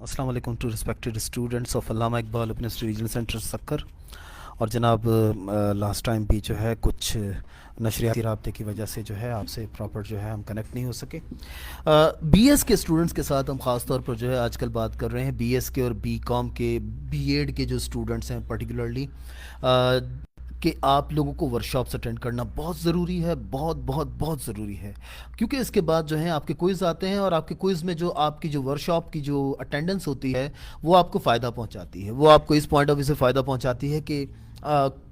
अस्सलाम वालेकुम to respected students of Allama Iqbal university regional centre Sukkur. और जनाब लास्ट टाइम भी जो है कुछ नशरियाती राब्ते की वजह से जो है आपसे प्रॉपर जो है हम कनेक्ट नहीं हो सके। बीएस के स्टूडेंट्स के साथ हम ख़ास तौर पर जो है आजकल बात कर रहे हैं बीएस के और बीकॉम के बीएड के जो स्टूडेंट्स हैं पर्टिकुलरली कि आप लोगों को वर्कशॉप्स अटेंड करना बहुत ज़रूरी है, बहुत बहुत बहुत ज़रूरी है। क्योंकि इसके बाद जो है आपके क्विज़ आते हैं और आपके क्विज़ में जो आपकी जो वर्कशॉप की जो अटेंडेंस होती है वो आपको फ़ायदा पहुंचाती है। वो आपको इस पॉइंट ऑफ व्यू से फ़ायदा पहुंचाती है कि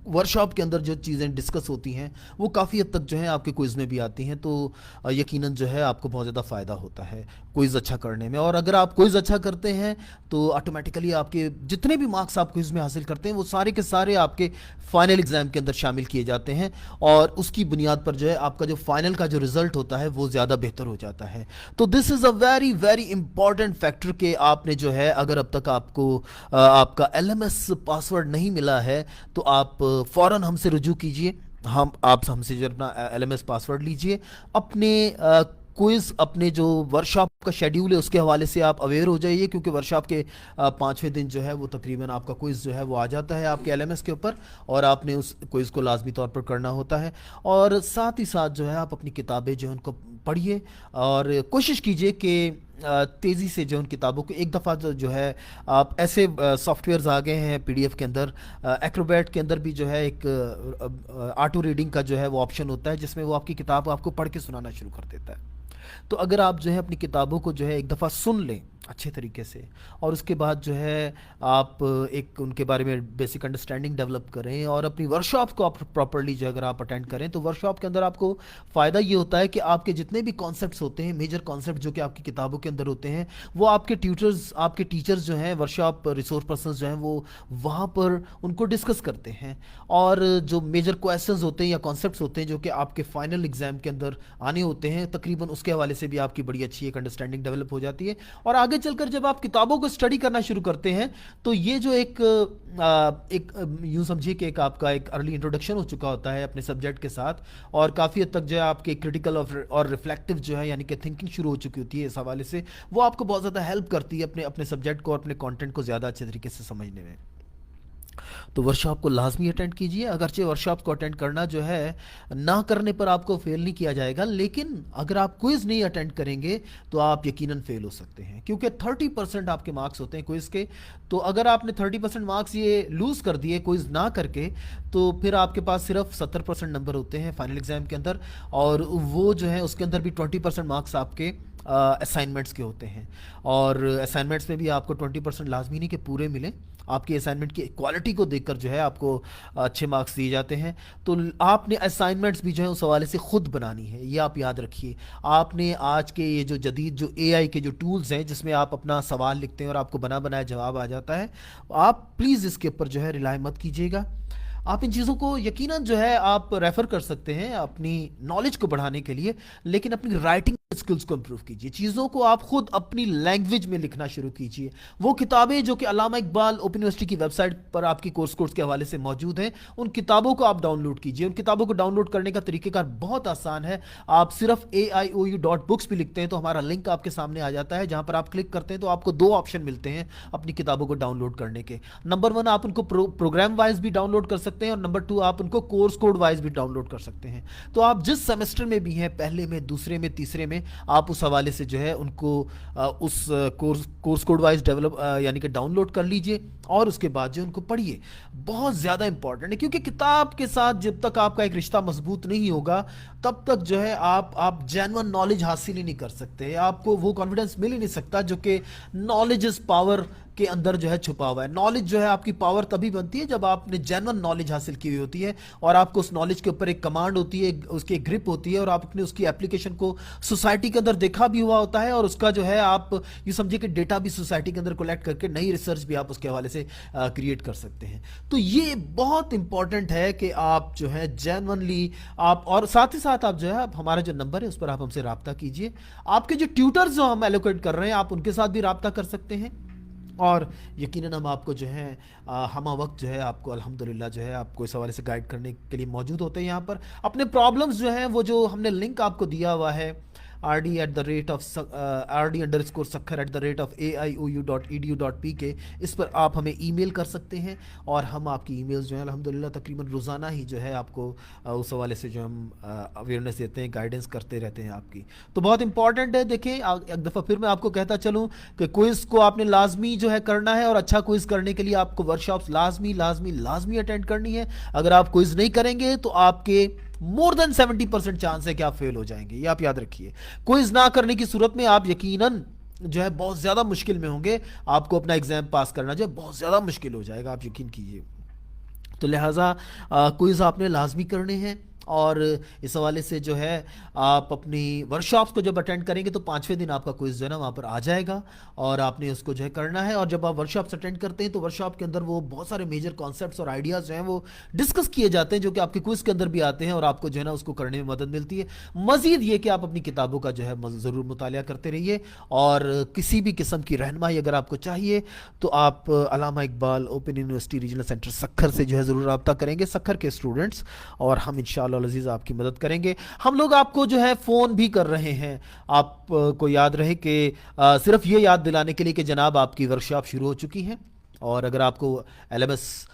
वर्कशॉप के अंदर जो चीज़ें डिस्कस होती हैं वो काफ़ी हद तक जो है आपके क्विज़ में भी आती हैं। तो यकीनन जो है आपको बहुत ज़्यादा फ़ायदा होता है क्विज़ अच्छा करने में। और अगर आप क्विज़ अच्छा करते हैं तो ऑटोमेटिकली आपके जितने भी मार्क्स आप क्विज़ में हासिल करते हैं वो सारे के सारे आपके फाइनल एग्ज़ाम के अंदर शामिल किए जाते हैं और उसकी बुनियाद पर जो है आपका जो फाइनल का जो रिज़ल्ट होता है वो ज़्यादा बेहतर हो जाता है। तो this is a very very important factor कि आपने जो है अगर अब तक आपको आपका एलएमएस पासवर्ड नहीं मिला है तो आप फ़ौरन हमसे रुजू कीजिए। आप हमसे जो अपना एलएमएस पासवर्ड लीजिए। अपने क्विज़ अपने जो वर्कशॉप का शेड्यूल है उसके हवाले से आप अवेयर हो जाइए, क्योंकि वर्कशॉप के 5वें दिन जो है वो तकरीबन आपका क्विज़ जो है वो आ जाता है आपके एलएमएस के ऊपर और आपने उस क्विज़ को लाजमी तौर पर करना होता है। और साथ ही साथ जो है आप अपनी किताबें जो है उनको पढ़िए और कोशिश कीजिए कि तेज़ी से जो उन किताबों को एक दफ़ा जो है आप ऐसे सॉफ्टवेयर्स आ गए हैं पीडीएफ के अंदर, एक्रोबैट के अंदर भी जो है एक ऑटो रीडिंग का जो है वो ऑप्शन होता है जिसमें वो आपकी किताब आपको पढ़ के सुनाना शुरू कर देता है। तो अगर आप जो है अपनी किताबों को जो है एक दफ़ा सुन लें अच्छे तरीके से और उसके बाद जो है आप एक उनके बारे में बेसिक अंडरस्टैंडिंग डेवलप करें और अपनी वर्कशॉप को आप प्रॉपर्ली जो अगर आप अटेंड करें तो वर्कशॉप के अंदर आपको फ़ायदा ये होता है कि आपके जितने भी कॉन्सेप्ट्स होते हैं, मेजर कॉन्सेप्ट जो कि आपकी किताबों के अंदर होते हैं, वो आपके ट्यूटर्स आपके टीचर्स जो हैं वर्कशॉप रिसोर्स पर्सन जो हैं वो वहाँ पर उनको डिस्कस करते हैं। और जो मेजर क्वेश्चंस होते हैं या कॉन्सेप्ट्स होते हैं जो कि आपके फाइनल एग्जाम के अंदर आने होते हैं, तकरीबन उसके हवाले से भी आपकी बड़ी अच्छी एक अंडरस्टैंडिंग डेवलप हो जाती है। और आगे चलकर जब आप किताबों को स्टडी करना शुरू करते हैं तो ये जो एक यूं समझिए कि एक आपका एक अर्ली इंट्रोडक्शन हो चुका होता है अपने सब्जेक्ट के साथ और काफ़ी हद तक जो है आपके क्रिटिकल और रिफ्लेक्टिव जो है यानी कि थिंकिंग शुरू हो चुकी होती है। इस हवाले से वो आपको बहुत ज़्यादा हेल्प करती है अपने अपने सब्जेक्ट को और अपने कंटेंट को ज़्यादा अच्छे तरीके से समझने में। तो वर्कशॉप को लाजमी अटेंड कीजिए। अगरचे वर्कशॉप को अटेंड करना जो है ना करने पर आपको फेल नहीं किया जाएगा, लेकिन अगर आप क्विज़ नहीं अटेंड करेंगे तो आप यकीनन फेल हो सकते हैं, क्योंकि 30% आपके मार्क्स होते हैं क्विज़ के। तो अगर आपने 30% मार्क्स ये लूज़ कर दिए क्विज़ ना करके तो फिर आपके पास सिर्फ 70% नंबर होते हैं फाइनल एग्ज़ाम के अंदर, और वो जो है उसके अंदर भी 20% मार्क्स आपके असाइनमेंट्स के होते हैं। और असाइनमेंट्स में भी आपको 20% लाजमी नहीं कि पूरे मिलें, आपकी असाइनमेंट की क्वालिटी को देखकर जो है आपको अच्छे मार्क्स दिए जाते हैं। तो आपने असाइनमेंट्स भी जो है उस हवाले से ख़ुद बनानी है, ये आप याद रखिए। आपने आज के ये जो जदीद जो एआई के जो टूल्स हैं जिसमें आप अपना सवाल लिखते हैं और आपको बना बनाया जवाब आ जाता है, आप प्लीज़ इसके ऊपर जो है रिलाई मत कीजिएगा। आप इन चीज़ों को यकीनन जो है आप रेफ़र कर सकते हैं अपनी नॉलेज को बढ़ाने के लिए, लेकिन अपनी राइटिंग स्किल्स को इम्प्रूव कीजिए। चीज़ों को आप खुद अपनी लैंग्वेज में लिखना शुरू कीजिए। वो किताबें जो कि अल्लामा इकबाल ओपन यूनिवर्सिटी की वेबसाइट पर आपकी कोर्स के हवाले से मौजूद हैं, उन किताबों को आप डाउनलोड कीजिए। उन किताबों को डाउनलोड करने का तरीक़ेकार बहुत आसान है। आप सिर्फ AIOU.books भी लिखते हैं तो हमारा लिंक आपके सामने आ जाता है, जहाँ पर आप क्लिक करते हैं तो आपको 2 ऑप्शन मिलते हैं अपनी किताबों को डाउनलोड करने के। नंबर 1, आप उनको प्रोग्राम वाइज भी डाउनलोड कर सकते हैं, और नंबर 2, आप उनको कोर्स कोड वाइज भी डाउनलोड कर सकते हैं। तो आप जिस सेमेस्टर में भी हैं, पहले में, दूसरे में, तीसरे में, आप उस हवाले से जो है उनको उस कोर्स कोड वाइज डेवलप यानी कि डाउनलोड कर लीजिए और उसके बाद जो उनको पढ़िए। बहुत ज़्यादा इंपॉर्टेंट है, क्योंकि किताब के साथ जब तक आपका एक रिश्ता मजबूत नहीं होगा तब तक जो है आप जेन्युइन नॉलेज हासिल ही नहीं कर सकते। आपको वो कॉन्फिडेंस मिल ही नहीं सकता जो कि नॉलेज इज़ पावर के अंदर जो है छुपा हुआ है। नॉलेज जो है आपकी पावर तभी बनती है जब आपने जेन्युइन नॉलेज हासिल की हुई होती है और आपको उस नॉलेज के ऊपर एक कमांड होती है, उसकी एक ग्रिप होती है, और आपने उसकी एप्लीकेशन को सोसाइटी के अंदर देखा भी हुआ होता है, और उसका जो है आप ये समझिए कि डेटा भी सोसाइटी के अंदर कलेक्ट करके नई रिसर्च भी आप उसके हवाले से क्रिएट कर सकते हैं। तो ये बहुत इंपॉर्टेंट है कि आप जो है जेन्युइनली आप, और साथ ही साथ आप जो है हमारा जो नंबर है उस पर आप हमसे रब्ता कीजिए। आपके जो ट्यूटर्स जो हम एलोकेट कर रहे हैं आप उनके साथ भी रब्ता कर सकते हैं, और यकीनन हम आपको जो है हम वक्त जो है आपको अल्हम्दुलिल्लाह जो है आपको इस हवाले से गाइड करने के लिए मौजूद होते हैं यहाँ पर। अपने प्रॉब्लम्स जो हैं वो जो हमने लिंक आपको दिया हुआ है rd_sakhar@aioU.edu.pk, اس پر آپ ہمیں ای میل کر سکتے ہیں اور ہم آپ کی ای میلز جو ہیں الحمدللہ تقریباً روزانہ ہی جو ہے آپ کو اس حوالے سے جو ہم اویئرنیس دیتے ہیں، گائیڈنس کرتے رہتے ہیں آپ کی. تو بہت امپورٹنٹ ہے. دیکھیں ایک دفعہ پھر میں آپ کو کہتا چلوں کہ کوئز کو آپ نے لازمی جو ہے کرنا ہے، اور اچھا کوئز کرنے کے لیے آپ کو ورکشاپس لازمی اٹینڈ کرنی ہے. اگر آپ کوئز نہیں کریں گے تو آپ کے مور دین 70% چانس ہے کہ آپ فیل ہو جائیں گے. یہ آپ یاد رکھیے. کوئز نہ کرنے کی صورت میں آپ یقیناً جو ہے بہت زیادہ مشکل میں ہوں گے. آپ کو اپنا ایگزام پاس کرنا جو ہے بہت زیادہ مشکل ہو جائے گا، آپ یقین کیجیے. تو لہٰذا کوئز آپ نے لازمی کرنے ہیں. اور اس حوالے سے جو ہے آپ اپنی ورکشاپس کو جب اٹینڈ کریں گے تو 5ویں دن آپ کا کوئز جو ہے نا وہاں پر آ جائے گا، اور آپ نے اس کو جو ہے کرنا ہے. اور جب آپ ورکشاپس اٹینڈ کرتے ہیں تو ورکشاپ کے اندر وہ بہت سارے میجر کانسیپٹس اور آئیڈیاز جو ہیں وہ ڈسکس کیے جاتے ہیں، جو کہ آپ کے کوئز کے اندر بھی آتے ہیں، اور آپ کو جو ہے نا اس کو کرنے میں مدد ملتی ہے. مزید یہ کہ آپ اپنی کتابوں کا جو ہے ضرور مطالعہ کرتے رہیے، اور کسی بھی قسم کی رہنمائی اگر آپ کو چاہیے تو آپ علامہ Iqbal open university regional centre Sukkur سے جو ہے ضرور رابطہ کریں گے، سکھر کے اسٹوڈنٹس، اور ہم انشاءاللہ العزیز آپ کی مدد کریں گے. ہم لوگ آپ کو جو ہے فون بھی کر رہے ہیں. آپ کو یاد رہے کہ صرف یہ یاد دلانے کے لیے کہ جناب آپ کی ورکشاپ شروع ہو چکی ہے، اور اگر آپ کو ایل ایم ایس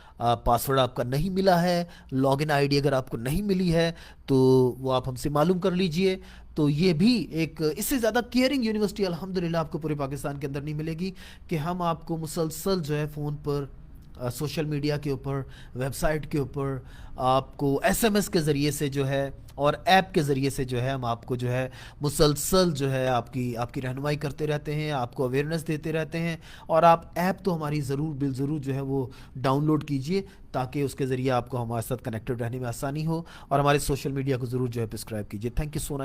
پاسورڈ آپ کا نہیں ملا ہے، لاگ ان آئی ڈی اگر آپ کو نہیں ملی ہے تو وہ آپ ہم سے معلوم کر لیجئے. تو یہ بھی ایک اس سے زیادہ کیئرنگ یونیورسٹی الحمدللہ آپ کو پورے پاکستان کے اندر نہیں ملے گی، کہ ہم آپ کو مسلسل جو ہے فون پر، سوشل میڈیا کے اوپر، ویب سائٹ کے اوپر، آپ کو ایس ایم ایس کے ذریعے سے جو ہے اور ایپ کے ذریعے سے جو ہے ہم آپ کو جو ہے مسلسل جو ہے آپ کی رہنمائی کرتے رہتے ہیں، آپ کو اویئرنیس دیتے رہتے ہیں. اور آپ ایپ تو ہماری ضرور جو ہے وہ ڈاؤن لوڈ کیجئے، تاکہ اس کے ذریعے آپ کو ہمارے ساتھ کنیکٹڈ رہنے میں آسانی ہو، اور ہمارے سوشل میڈیا کو ضرور جو ہے سبسکرائب کیجئے. Thank you so much.